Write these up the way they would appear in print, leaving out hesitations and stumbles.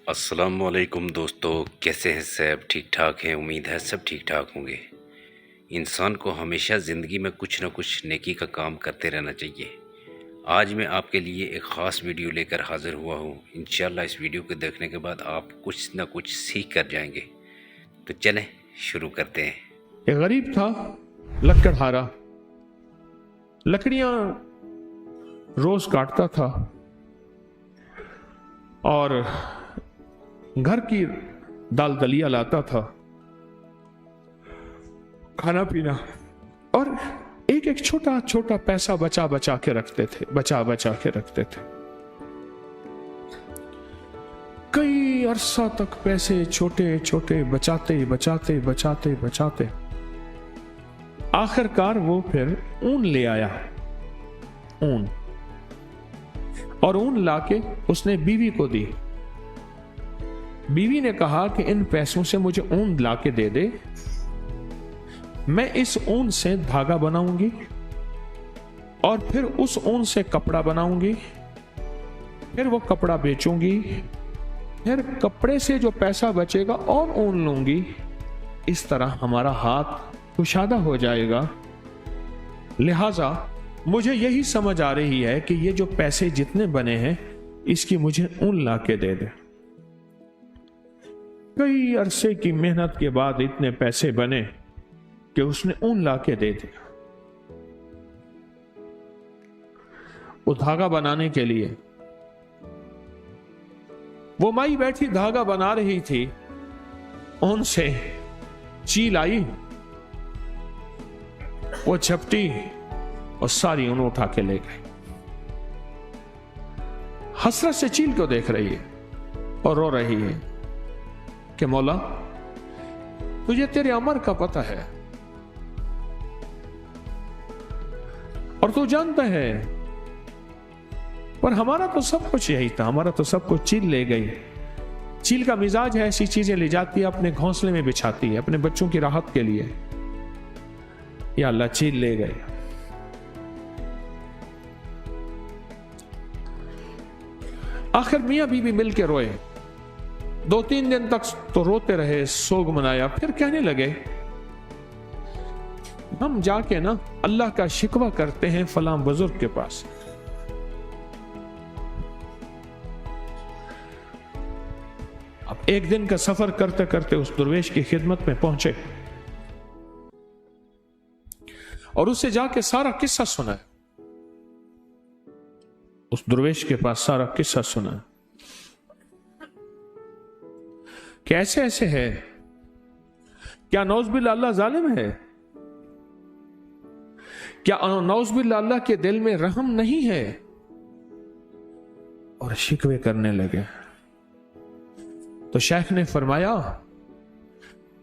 अस्सलामुअलैकुम दोस्तों, कैसे हैं सब? ठीक ठाक हैं। उम्मीद है सब ठीक ठाक होंगे। इंसान को हमेशा ज़िंदगी में कुछ ना कुछ नेकी का काम करते रहना चाहिए। आज मैं आपके लिए एक ख़ास वीडियो लेकर हाज़िर हुआ हूँ। इंशाल्लाह इस वीडियो को देखने के बाद आप कुछ ना कुछ सीख कर जाएंगे। तो चलें शुरू करते हैं। एक गरीब था, लकड़हारा। लकड़ियां रोज काटता था और घर की दाल दलिया लाता था, खाना पीना, और एक एक छोटा छोटा पैसा बचा बचा के रखते थे। कई अरसा तक पैसे छोटे छोटे बचाते आखिरकार वो फिर ऊन ले आया। और ऊन लाके उसने बीवी को दी। बीवी ने कहा कि इन पैसों से मुझे ऊन लाके दे दे, मैं इस ऊन से धागा बनाऊंगी और फिर उस ऊन से कपड़ा बनाऊंगी, फिर वो कपड़ा बेचूंगी, फिर कपड़े से जो पैसा बचेगा और ऊन लूंगी। इस तरह हमारा हाथ कुशादा हो जाएगा। लिहाजा मुझे यही समझ आ रही है कि ये जो पैसे जितने बने हैं इसकी मुझे ऊन ला के दे दे। कई अरसे की मेहनत के बाद इतने पैसे बने कि उसने ऊन ला के दे दिया। वो धागा बनाने के लिए वो माई बैठी धागा बना रही थी। ऊन से चील आई, वो झपटी और सारी ऊन उठा के ले गई। हसरत से चील को देख रही है और रो रही है कि मौला, तुझे तेरे अमर का पता है और तू जानता है, पर हमारा तो सब कुछ यही था, हमारा तो सब कुछ चील ले गई। चील का मिजाज है, ऐसी चीजें ले जाती है, अपने घोंसले में बिछाती है अपने बच्चों की राहत के लिए। या अल्लाह, चील ले गए। आखिर मियां बीवी मिलकर रोए। 2-3 दिन तक तो रोते रहे, सोग मनाया। फिर कहने लगे, हम जाके ना अल्लाह का शिकवा करते हैं फलां बुजुर्ग के पास। अब एक दिन का सफर करते करते उस दरवेश की खिदमत में पहुंचे और उससे जाके सारा किस्सा सुना। उस दरवेश के पास सारा किस्सा सुना कि ऐसे ऐसे है। क्या नौज़बिल्लाह अल्लाह जालिम है? क्या नौज़बिल्लाह अल्लाह के दिल में रहम नहीं है? और शिकवे करने लगे। तो शेख ने फरमाया,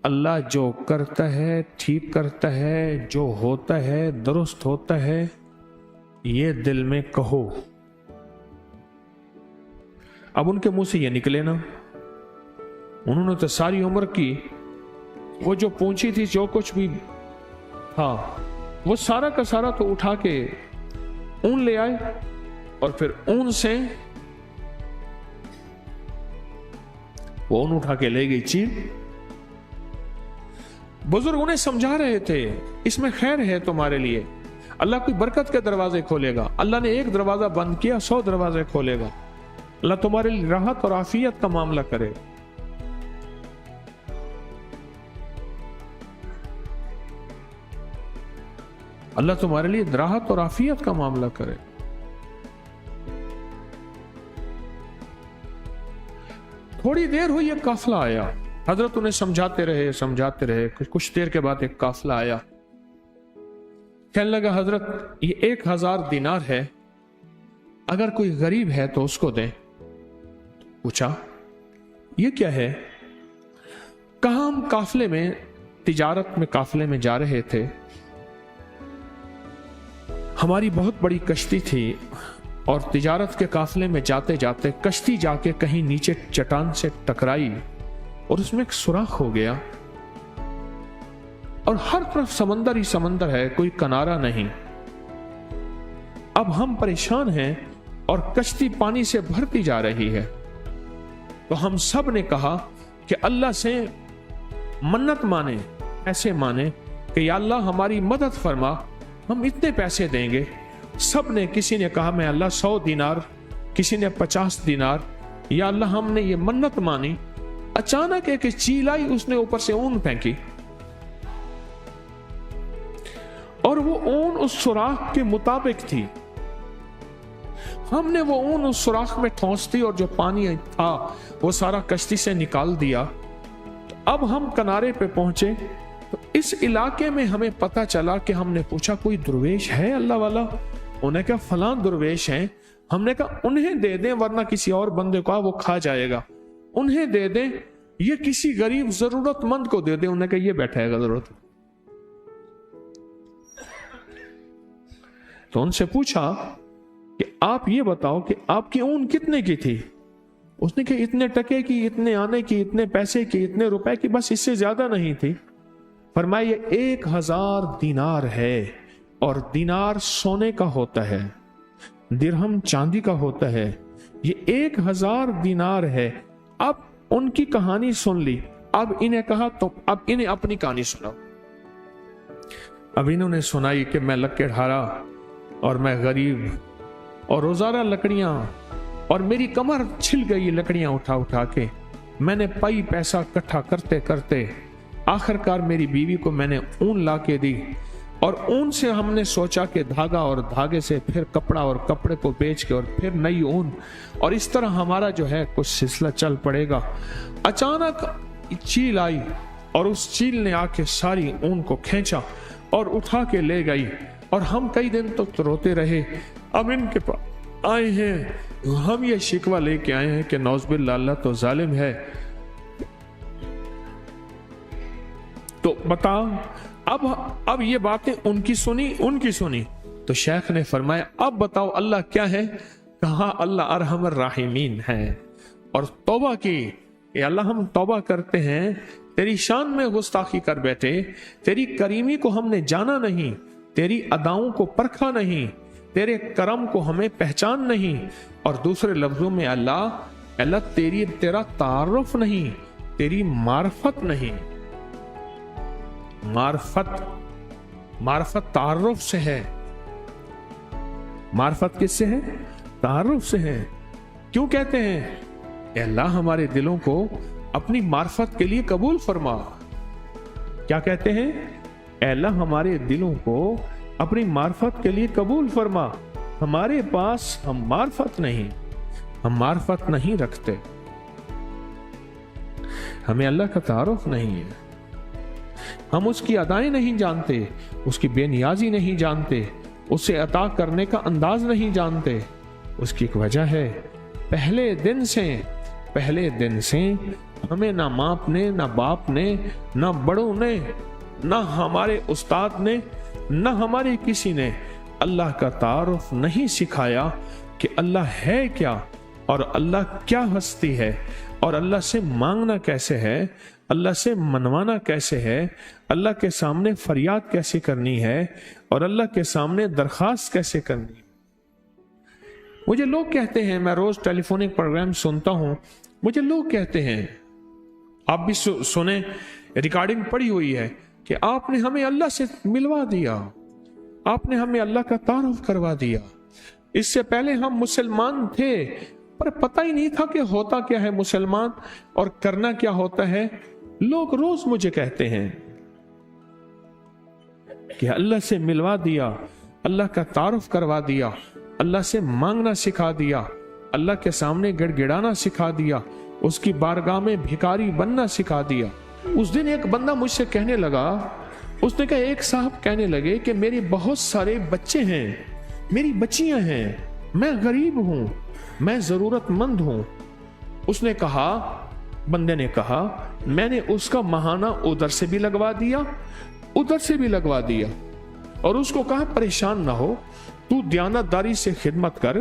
अल्लाह जो करता है ठीक करता है, जो होता है दुरुस्त होता है, ये दिल में कहो। अब उनके मुंह से ये निकले ना। उन्होंने तो सारी उम्र की वो जो पूंछी थी, जो कुछ भी था, वो सारा का सारा तो उठा के ऊन ले आए और फिर ऊन से वो ऊन उठा के ले गई चील। बुजुर्ग उन्हें समझा रहे थे, इसमें खैर है तुम्हारे लिए, अल्लाह कोई बरकत के दरवाजे खोलेगा। अल्लाह ने एक दरवाजा बंद किया, 100 दरवाजे खोलेगा। अल्लाह तुम्हारे लिए राहत और आफियत का मामला करे। अल्लाह तुम्हारे लिए राहत और आफियत का मामला करे। थोड़ी देर हुई, एक काफिला आया। हजरत उन्हें समझाते रहे। कुछ देर के बाद एक काफिला आया। कहने लगा, हजरत ये 1000 दिनार है, अगर कोई गरीब है तो उसको दें। पूछा, ये क्या है? कहा, हम काफिले में, तिजारत में काफिले में जा रहे थे। हमारी बहुत बड़ी कश्ती थी और तिजारत के काफिले में जाते जाते कश्ती जाके कहीं नीचे चट्टान से टकराई और उसमें एक सुराख हो गया और हर तरफ समंदर ही समंदर है, कोई किनारा नहीं। अब हम परेशान हैं और कश्ती पानी से भरती जा रही है। तो हम सब ने कहा कि अल्लाह से मन्नत माने, ऐसे माने कि या अल्लाह हमारी मदद फरमा, हम इतने पैसे देंगे। सब ने, किसी ने कहा मैं अल्लाह 100 दिनार, किसी ने 50 दिनार, या अल्लाह हमने ये मन्नत मानी। अचानक एक चील आई, उसने ऊपर से ऊन फेंकी और वो ऊन उस सुराख के मुताबिक थी। हमने वो ऊन उस सुराख में ठोंस दी और जो पानी था वो सारा कश्ती से निकाल दिया। तो अब हम किनारे पे पहुंचे तो इस इलाके में हमें पता चला कि हमने पूछा कोई दुर्वेश है अल्लाह वाला? उन्हें कहा फलां दुर्वेश हैं। हमने कहा उन्हें दे दें वरना किसी और बंदे को वो खा जाएगा, उन्हें दे दें, ये किसी गरीब जरूरतमंद को दे दें। उन्हें कहा ये बैठा है जरूरत। तो उनसे पूछा कि आप ये बताओ कि आपकी ऊन कितने की थी? उसने कहा इतने टके की, इतने आने की, इतने पैसे की, इतने रुपए की, बस इससे ज्यादा नहीं थी। फरमाया ये 1000 दिनार है और दिनार सोने का होता है, दिरहम चांदी का होता है, ये 1000 दिनार है। अब उनकी कहानी सुन ली। अब इन्हें कहा तो अब इन्हें अपनी कहानी सुनाओ। अब इन्होंने सुनाई कि मैं लकड़हारा और मैं गरीब और रोजाना लकड़ियां, और मेरी कमर छिल गई लकड़ियां उठा उठा के। मैंने पाई पैसा इकट्ठा करते करते आखिरकार मेरी बीवी को मैंने ऊन ला के दी, और ऊन से हमने सोचा कि धागा, और धागे से फिर कपड़ा, और कपड़े को बेच के और फिर नई ऊन, और इस तरह हमारा जो है कुछ सिलसिला चल पड़ेगा। अचानक चील आई और उस चील ने आके सारी ऊन को खींचा और उठा के ले गई, और हम कई दिन तक तो रोते रहे। अब इनके पास आए हैं, हम ये शिकवा लेके आए हैं कि नौज़बिल्लाह अल्लाह तो जालिम है। तो बता, अब ये बातें उनकी सुनी तो शेख ने फरमाया अब बताओ अल्लाह क्या है? कहा अल्लाह अरहमर राहिमीन है। और तौबा की, अल्लाह हम तौबा करते हैं, तेरी शान में गुस्ताखी कर बैठे, तेरी करीमी को हमने जाना नहीं, तेरी अदाओं को परखा नहीं, तेरे करम को हमें पहचान नहीं, और दूसरे लफ्जों में अल्लाह तेरा तारुफ नहीं, तेरी मार्फत नहीं। मार्फत तारुफ से है। मार्फत किससे है? तारुफ से है। क्यों कहते हैं अल्लाह हमारे दिलों को अपनी मार्फत के लिए कबूल फरमा? क्या कहते हैं? अल्लाह हमारे दिलों को अपनी मार्फत के लिए कबूल फरमा। हमारे पास हम मार्फत नहीं रखते, हमें अल्लाह का तारुफ नहीं है, हम उसकी अदाएं नहीं जानते, उसकी बेनियाजी नहीं जानते, उसे अता करने का अंदाज नहीं जानते। उसकी एक वजह है, पहले दिन से हमें ना माँ ने, ना बाप ने, ना बड़ों ने, ना हमारे उस्ताद ने, ना हमारे किसी ने अल्लाह का तारुफ नहीं सिखाया कि अल्लाह है क्या, और अल्लाह क्या हस्ती है, और अल्लाह से मांगना कैसे है, अल्लाह से मनवाना कैसे है, अल्लाह के सामने फरियाद कैसे करनी है, और अल्लाह के सामने दरखास्त कैसे करनी है। मुझे लोग कहते हैं, मैं रोज टेलीफोनिक प्रोग्राम सुनता हूं, मुझे लोग कहते हैं, आप भी सुने, रिकॉर्डिंग पड़ी हुई है कि आपने हमें अल्लाह से मिलवा दिया, आपने हमें अल्लाह का तारुफ करवा दिया। इससे पहले हम मुसलमान थे पर पता ही नहीं था कि होता क्या है मुसलमान और करना क्या होता है। लोग रोज मुझे कहते हैं कि अल्लाह से मिलवा दिया, अल्लाह का तारुफ करवा दिया, अल्लाह से मांगना सिखा दिया, अल्लाह के सामने गिड़गिड़ाना सिखा दिया, उसकी बारगाह में भिखारी बनना सिखा दिया। उस दिन एक बंदा मुझसे कहने लगा, उसने कहा एक साहब कहने लगे कि मेरे बहुत सारे बच्चे हैं, मेरी बच्चियां हैं, मैं गरीब हूं, मैं जरूरतमंद हूं। उसने कहा, बंदे ने कहा, मैंने उसका महाना उधर से भी लगवा दिया, उधर से भी लगवा दिया, और उसको कहा परेशान ना हो, तू दयानतदारी से खिदमत कर,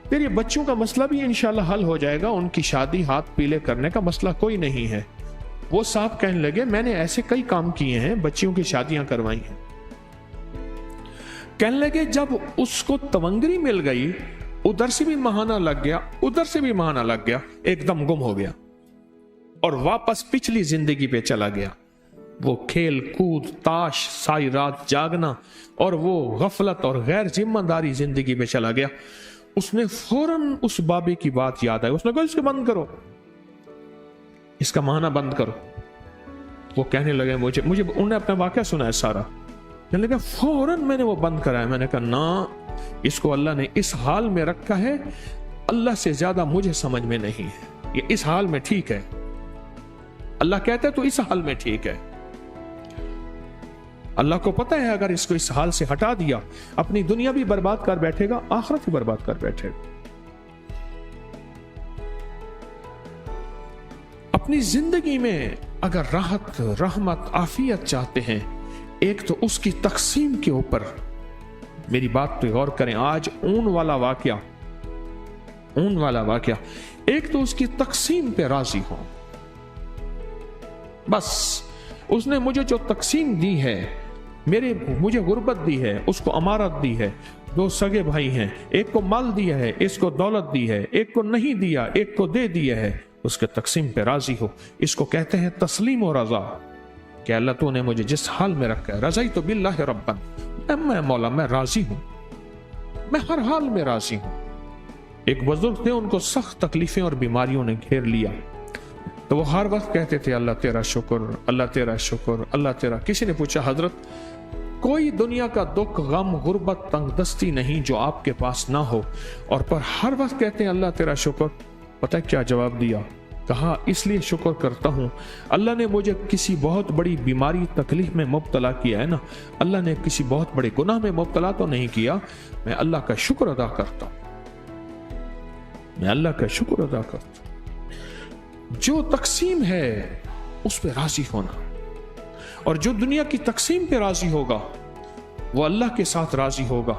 तेरे बच्चों का मसला भी इंशाल्लाह हल हो जाएगा, उनकी शादी हाथ पीले करने का मसला कोई नहीं है। वो साहब कहने लगे मैंने ऐसे कई काम किए हैं, बच्चियों की शादियां करवाई हैं। कहने लगे जब उसको तवंगरी मिल गई उधर से भी बहाना लग गया, उधर से भी बहाना लग गया, एकदम गुम हो गया और वापस पिछली जिंदगी पे चला गया। वो खेल कूद, ताश, सारी रात जागना और वो गफलत और गैर जिम्मेदारी जिंदगी में चला गया। उसने फौरन उस बाबे की बात याद आई, उसने कहा इसको बंद करो, इसका बहाना बंद करो। वो कहने लगे मुझे उन्हें अपना वाकया सुनाया सारा, कहने लगा फौरन मैंने वो बंद कराया। मैंने कहा ना, इसको अल्लाह ने इस हाल में रखा है, अल्लाह से ज्यादा मुझे समझ में नहीं है, ये इस हाल में ठीक है। अल्लाह कहता है तो इस हाल में ठीक है। अल्लाह को पता है अगर इसको इस हाल से हटा दिया, अपनी दुनिया भी बर्बाद कर बैठेगा, आखिरत भी बर्बाद कर बैठेगा। अपनी जिंदगी में अगर राहत, रहमत, आफियत चाहते हैं, एक तो उसकी तकसीम के ऊपर मेरी बात पे गौर करें। आज ऊन वाला वाकया, एक तो उसकी तकसीम पे राजी हो। बस उसने मुझे जो तकसीम दी है, मुझे गुर्बत दी है, उसको अमारत दी है, दो सगे भाई हैं, एक को माल दिया है, इसको दौलत दी है, एक को नहीं दिया, एक को दे दिया है, उसके तकसीम पे राजी हो। इसको कहते हैं तस्लीम और रजा कि अल्लाह तूने मुझे जिस हाल में रखा है, रज़ाई तो बिल्लाहि रब्बन, मैं मौला मैं राजी हूं, मैं हर हाल में राजी हूं। एक बुजुर्ग थे, उनको सख्त तकलीफें और बीमारियों ने घेर लिया, तो वो हर वक्त कहते थे अल्लाह तेरा शुक्र, अल्लाह तेरा शुक्र, अल्लाह तेरा। किसी ने पूछा हजरत कोई दुनिया का दुख, गम, गुर्बत, तंगदस्ती नहीं जो आपके पास ना हो, और पर हर वक्त कहते हैं अल्लाह तेरा शुक्र। पता है क्या जवाब दिया? कहा इसलिए शुक्र करता हूं, अल्लाह ने मुझे किसी बहुत बड़ी बीमारी, तकलीफ में मुब्तला किया है ना, अल्लाह ने किसी बहुत बड़े गुनाह में मुब्तला तो नहीं किया, मैं अल्लाह का शुक्र अदा करता हूं, मैं अल्लाह का शुक्र अदा करता हूं। जो तकसीम है उस पर राजी होना, और जो दुनिया की तकसीम पे राजी होगा वो अल्लाह के साथ राजी होगा।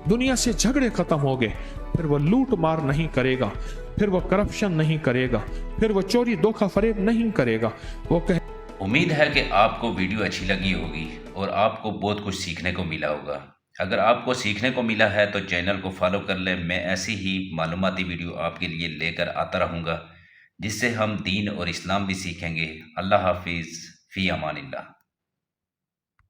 दुनिया से झगड़े खत्म हो गए, फिर वो लूट मार नहीं करेगा, फिर वो करप्शन नहीं करेगा, फिर वो चोरी धोखा फरेब नहीं करेगा। वो उम्मीद है कि आपको वीडियो अच्छी लगी होगी और आपको बहुत कुछ सीखने को मिला होगा। अगर आपको सीखने को मिला है तो चैनल को फॉलो कर लें। मैं ऐसी ही मालूमाती वीडियो आपके लिए लेकर आता रहूँगा, जिससे हम दीन और इस्लाम भी सीखेंगे। अल्लाह हाफिज़, फ़ी अमानिल्लाह।